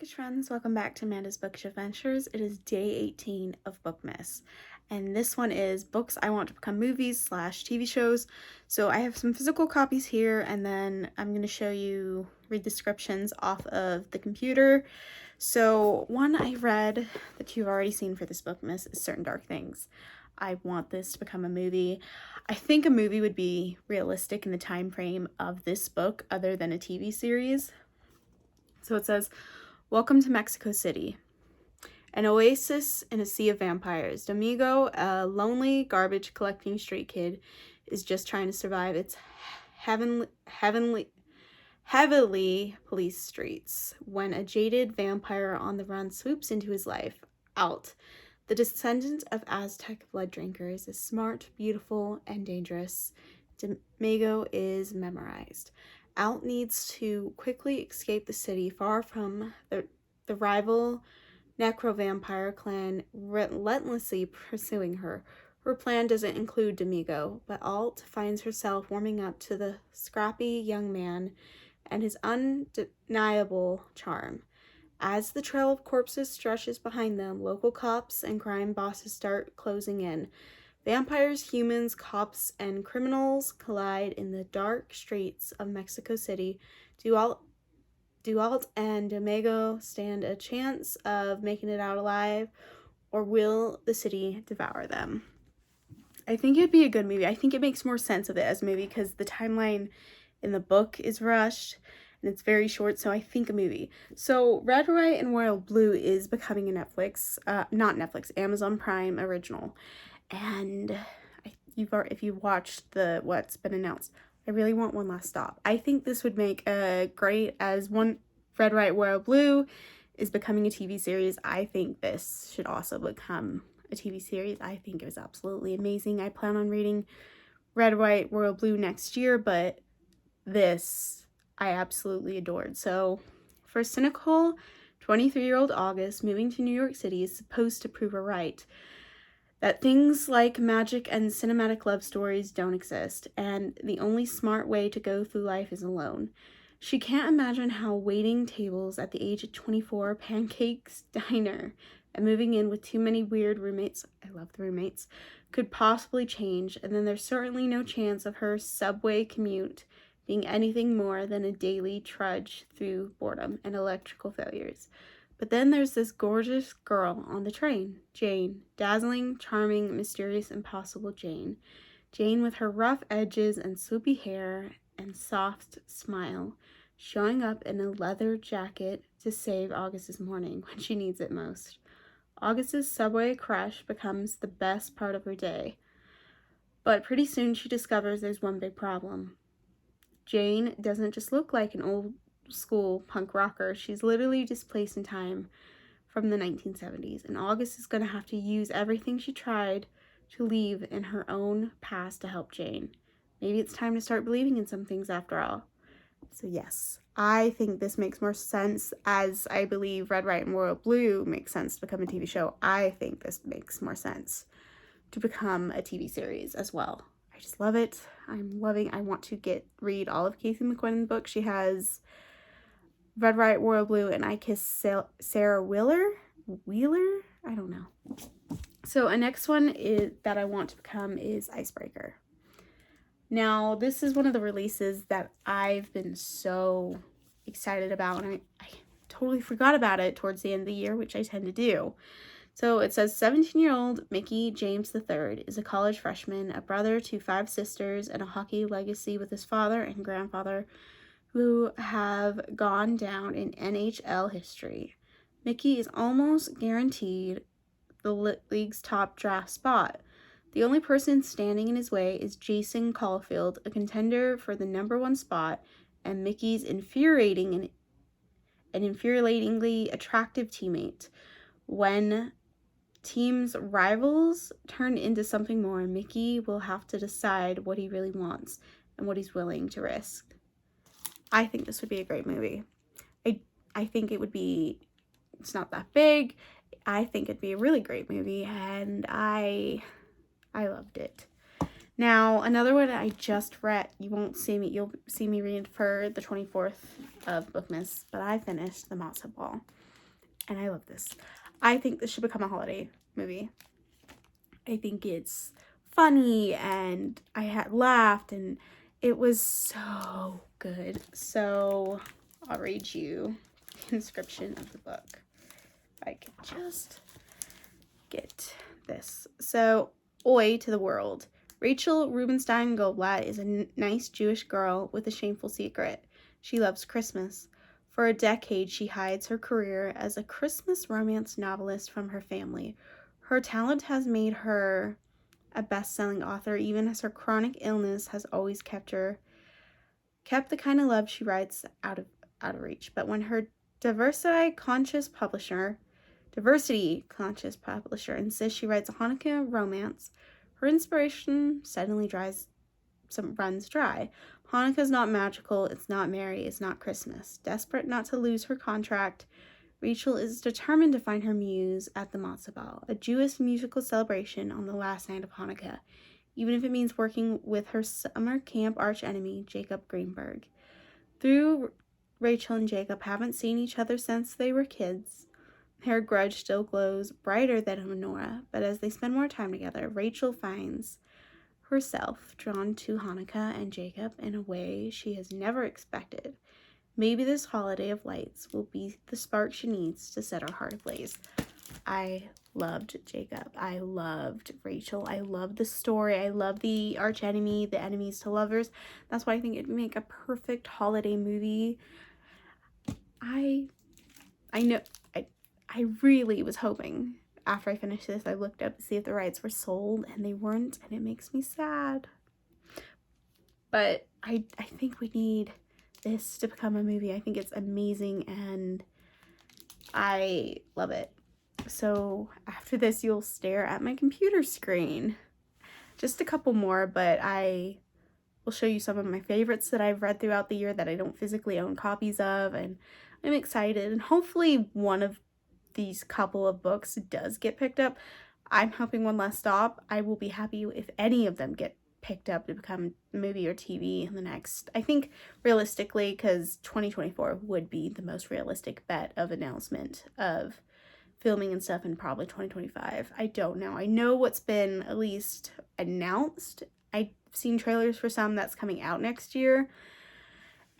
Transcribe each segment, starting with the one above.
bookish friends, welcome back to Amanda's Bookish Adventures. It is day 18 of Bookmas, and this one is books I want to become movies slash TV shows. So I have some physical copies here, and then I'm going to show you read descriptions off of the computer. So one I read that you've already seen for this Bookmas is Certain Dark Things. I want this to become a movie. I think a movie would be realistic in the time frame of this book other than a TV series. So it says, welcome to Mexico City, an oasis in a sea of vampires. Domingo, a lonely garbage collecting street kid, is just trying to survive its heavily policed streets when a jaded vampire on the run swoops into his life. Alt, the descendant of Aztec blood drinkers, is smart, beautiful, and dangerous. Domingo is memorized. Alt needs to quickly escape the city far from the rival necro-vampire clan relentlessly pursuing her. Her plan doesn't include Domingo, but Alt finds herself warming up to the scrappy young man and his undeniable charm. As the trail of corpses stretches behind them, local cops and crime bosses start closing in. Vampires, humans, cops, and criminals collide in the dark streets of Mexico City. Do Alt and Domingo stand a chance of making it out alive, or will the city devour them? I think it'd be a good movie. I think it makes more sense of it as a movie because the timeline in the book is rushed and it's very short, so I think a movie. So Red, White, and Royal Blue is becoming a Amazon Prime original. And if you watched what's been announced, I really want One Last Stop. I think this would make a great, as one Red, White, Royal Blue is becoming a TV series. I think this should also become a TV series. I think it was absolutely amazing. I plan on reading Red, White, Royal Blue next year, but this I absolutely adored. So for cynical 23-year-old August, moving to New York City is supposed to prove her right. That things like magic and cinematic love stories don't exist, and the only smart way to go through life is alone. She can't imagine how waiting tables at the age of 24, Pancakes Diner, and moving in with too many weird roommates, I love the roommates, could possibly change, and then there's certainly no chance of her subway commute being anything more than a daily trudge through boredom and electrical failures. But then there's this gorgeous girl on the train, Jane, dazzling, charming, mysterious, impossible Jane. Jane with her rough edges and swoopy hair and soft smile, showing up in a leather jacket to save August's morning when she needs it most. August's subway crush becomes the best part of her day. But pretty soon she discovers there's one big problem. Jane doesn't just look like an old school punk rocker. She's literally displaced in time from the 1970s, and August is going to have to use everything she tried to leave in her own past to help Jane. Maybe it's time to start believing in some things after all. So yes, I think this makes more sense, as I believe Red, White, and Royal Blue makes sense to become a TV show. I think this makes more sense to become a TV series as well. I just love it. I want to read all of Casey McQuinn's books. She has Red, White, Royal Blue, and I Kiss Sarah Wheeler? I don't know. So a next one that I want to become is Icebreaker. Now, this is one of the releases that I've been so excited about, and I totally forgot about it towards the end of the year, which I tend to do. So it says 17-year-old Mickey James III is a college freshman, a brother to 5 sisters, and a hockey legacy with his father and grandfather who have gone down in NHL history. Mickey is almost guaranteed the league's top draft spot. The only person standing in his way is Jason Caulfield, a contender for the number 1 spot, and Mickey's infuriatingly attractive teammate. When teams' rivals turn into something more, Mickey will have to decide what he really wants and what he's willing to risk. I think this would be a great movie. I think it's not that big. I think it'd be a really great movie, and I loved it. Now, another one I just read, you'll see me read for the 24th of Bookmas, but I finished The Mouse Ball. and I love this. I think this should become a holiday movie. I think it's funny, and I had laughed, and it was so good. So I'll read you the inscription of the book. If I could just get this. So, oi to the world. Rachel Rubenstein Goldblatt is a nice Jewish girl with a shameful secret. She loves Christmas. For a decade, she hides her career as a Christmas romance novelist from her family. Her talent has made her a best-selling author, even as her chronic illness has always kept the kind of love she writes out of reach. But when her diversity-conscious publisher insists she writes a Hanukkah romance, her inspiration suddenly runs dry. Hanukkah's not magical, it's not merry, it's not Christmas. Desperate not to lose her contract, Rachel is determined to find her muse at the Matzah Ball, a Jewish musical celebration on the last night of Hanukkah, even if it means working with her summer camp archenemy, Jacob Greenberg. Though Rachel and Jacob haven't seen each other since they were kids, their grudge still glows brighter than a menorah, but as they spend more time together, Rachel finds herself drawn to Hanukkah and Jacob in a way she has never expected. Maybe this holiday of lights will be the spark she needs to set her heart ablaze. I loved Jacob. I loved Rachel. I loved the story. I love the archenemy, the enemies to lovers. That's why I think it'd make a perfect holiday movie. I know, I really was hoping after I finished this, I looked up to see if the rights were sold, and they weren't, and it makes me sad. But I think we need this to become a movie. I think it's amazing, and I love it. So after this, you'll stare at my computer screen. Just a couple more, but I will show you some of my favorites that I've read throughout the year that I don't physically own copies of, and I'm excited, and hopefully one of these couple of books does get picked up. I'm hoping One Last Stop. I will be happy if any of them get picked up to become movie or TV in the next, I think realistically, because 2024 would be the most realistic bet of announcement of filming and stuff, in probably 2025. I don't know. I know what's been at least announced. I've seen trailers for some that's coming out next year,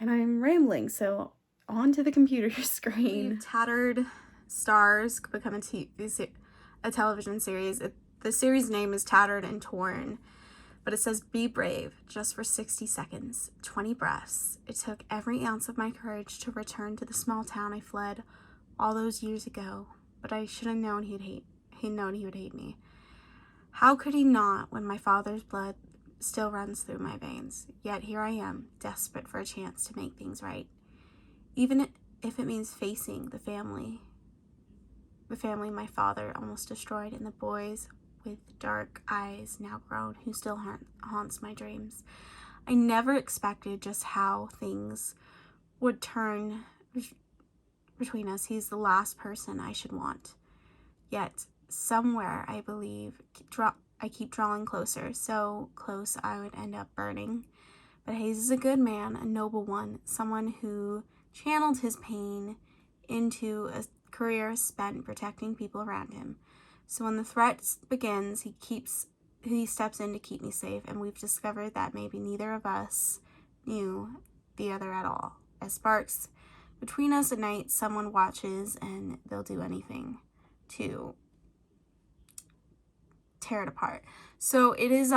and I'm rambling, so on to the computer screen. Tattered Stars become a television series. The series name is Tattered and Torn, but it says, be brave, just for 60 seconds, 20 breaths. It took every ounce of my courage to return to the small town I fled all those years ago, but I should have known he would hate me. How could he not, when my father's blood still runs through my veins? Yet here I am, desperate for a chance to make things right. Even if it means facing the family my father almost destroyed, and the boys with dark eyes now grown who still haunts my dreams. I never expected just how things would turn between us. He's the last person I should want. Yet, somewhere, I believe, I keep drawing closer, so close I would end up burning. But Hayes is a good man, a noble one, someone who channeled his pain into a career spent protecting people around him. So when the threat begins, he steps in to keep me safe, and we've discovered that maybe neither of us knew the other at all. As sparks between us at night, someone watches, and they'll do anything to tear it apart. So it is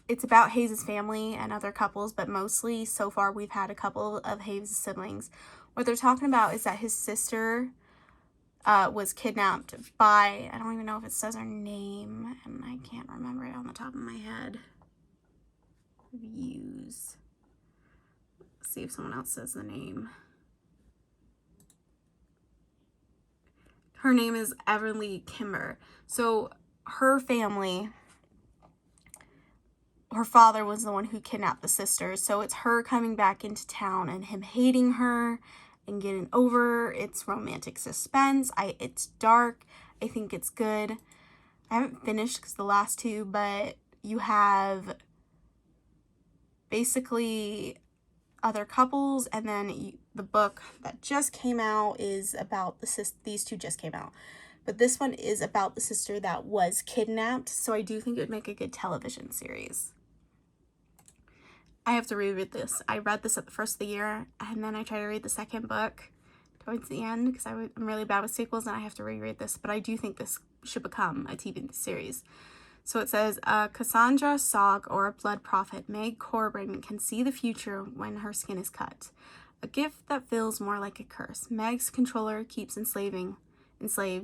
it's about Hayes' family and other couples, but mostly so far we've had a couple of Hayes' siblings. What they're talking about is that his sister was kidnapped by, I don't even know if it says her name, and I can't remember it on the top of my head. Views. Let's see if someone else says the name. Her name is Everly Kimber. So her family, her father was the one who kidnapped the sisters. So it's her coming back into town and him hating her and getting over its romantic suspense. It's dark. I think it's good. I haven't finished because the last two, but you have basically other couples, and then the book that just came out is about these two just came out. But this one is about the sister that was kidnapped, so I do think it would make a good television series. I have to reread this. I read this at the first of the year, and then I tried to read the second book towards the end because I'm really bad with sequels and I have to reread this, but I do think this should become a TV series. So it says, Cassandra Sogg, or a blood prophet, Meg Corbin, can see the future when her skin is cut. A gift that feels more like a curse. Meg's controller keeps enslaved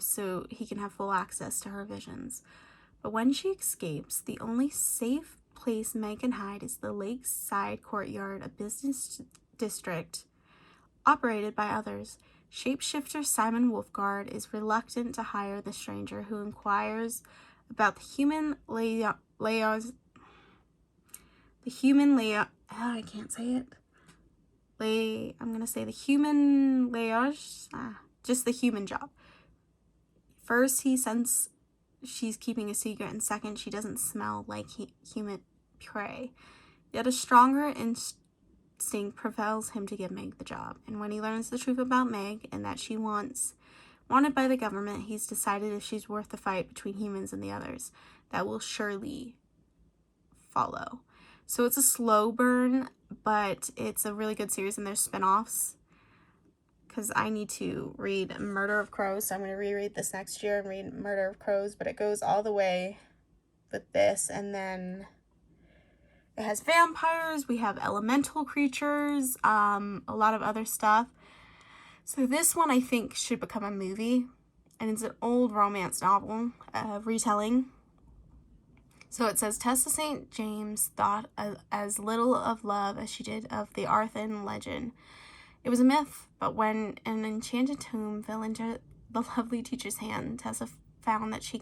so he can have full access to her visions. But when she escapes, the only safe place Meg can hide is the lakeside courtyard, a business district operated by others. Shapeshifter Simon Wolfgard is reluctant to hire the stranger who inquires about the human just the human job. First, he senses she's keeping a secret, and second, she doesn't smell like human prey. Yet a stronger instinct propels him to give Meg the job. And when he learns the truth about Meg and that she wanted by the government, he's decided if she's worth the fight between humans and the others, that will surely follow. So it's a slow burn, but it's a really good series, and there's spin-offs. Because I need to read Murder of Crows, so I'm going to reread this next year and read Murder of Crows, but it goes all the way with this, and then it has vampires, we have elemental creatures, a lot of other stuff. So this one I think should become a movie, and it's an old romance novel retelling. So it says, Tessa St. James thought as little of love as she did of the Arthur legend. It was a myth, but when an enchanted tomb fell into the lovely teacher's hand, Tessa found that she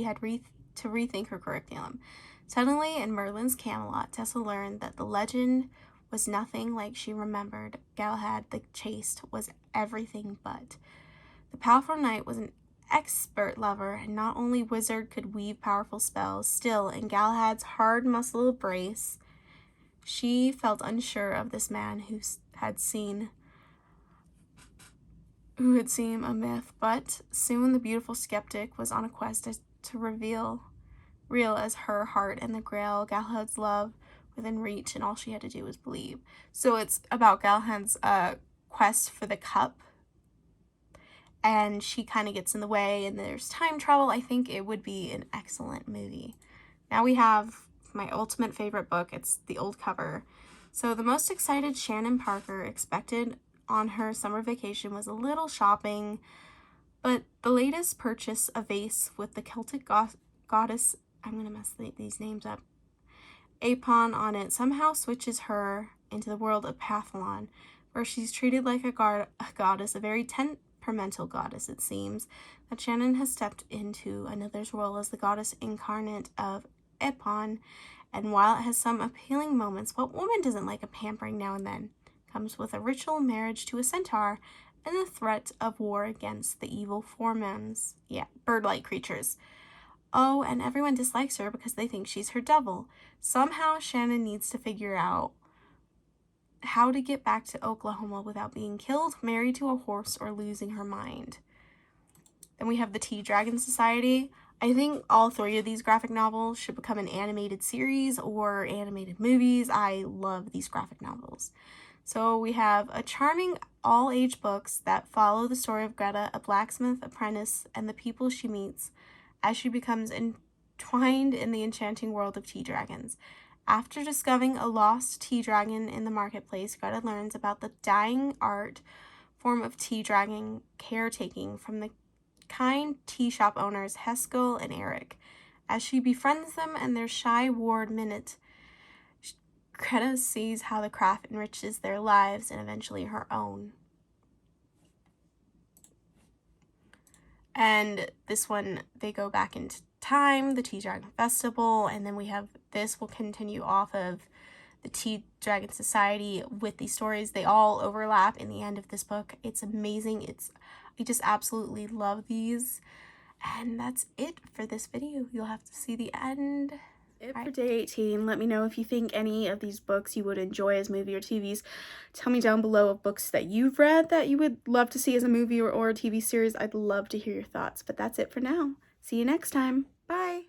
had to rethink her curriculum. Suddenly, in Merlin's Camelot, Tessa learned that the legend was nothing like she remembered. Galahad the Chaste was everything but. The powerful knight was an expert lover, and not only wizard could weave powerful spells, still, in Galahad's hard muscle embrace, she felt unsure of this man who had seemed a myth. But soon the beautiful skeptic was on a quest to real as her heart and the Grail, Galahad's love within reach, and all she had to do was believe. So it's about Galahad's quest for the cup, and she kind of gets in the way, and there's time travel. I think it would be an excellent movie. Now we have my ultimate favorite book. It's the old cover. So the most excited Shannon Parker expected on her summer vacation was a little shopping, but the latest purchase, a vase with the Celtic goddess, I'm going to mess these names up, Apon on it, somehow switches her into the world of Pathlon, where she's treated like a goddess, a very temperamental goddess, it seems, that Shannon has stepped into another's role as the goddess incarnate of Epon, and while it has some appealing moments, what woman doesn't like a pampering now and then? Comes with a ritual marriage to a centaur and the threat of war against the evil foremoons. Bird-like creatures. Oh, and everyone dislikes her because they think she's her devil. Somehow Shannon needs to figure out how to get back to Oklahoma without being killed, married to a horse, or losing her mind. Then we have the Tea Dragon Society. I think all three of these graphic novels should become an animated series or animated movies. I love these graphic novels. So we have a charming all-age books that follow the story of Greta, a blacksmith apprentice, and the people she meets as she becomes entwined in the enchanting world of tea dragons. After discovering a lost tea dragon in the marketplace, Greta learns about the dying art form of tea dragon caretaking from the kind tea shop owners Haskell and Eric. As she befriends them and their shy ward Minute, Greta sees how the craft enriches their lives and eventually her own. And this one, they go back into time, the Tea Dragon Festival, and then we have this will continue off of the Tea Dragon Society with these stories. They all overlap in the end of this book. It's amazing. I just absolutely love these. And that's it for this video. You'll have to see the end. It for day 18. Let me know if you think any of these books you would enjoy as movie or TVs. Tell me down below of books that you've read that you would love to see as a movie or a TV series. I'd love to hear your thoughts. But that's it for now. See you next time. Bye.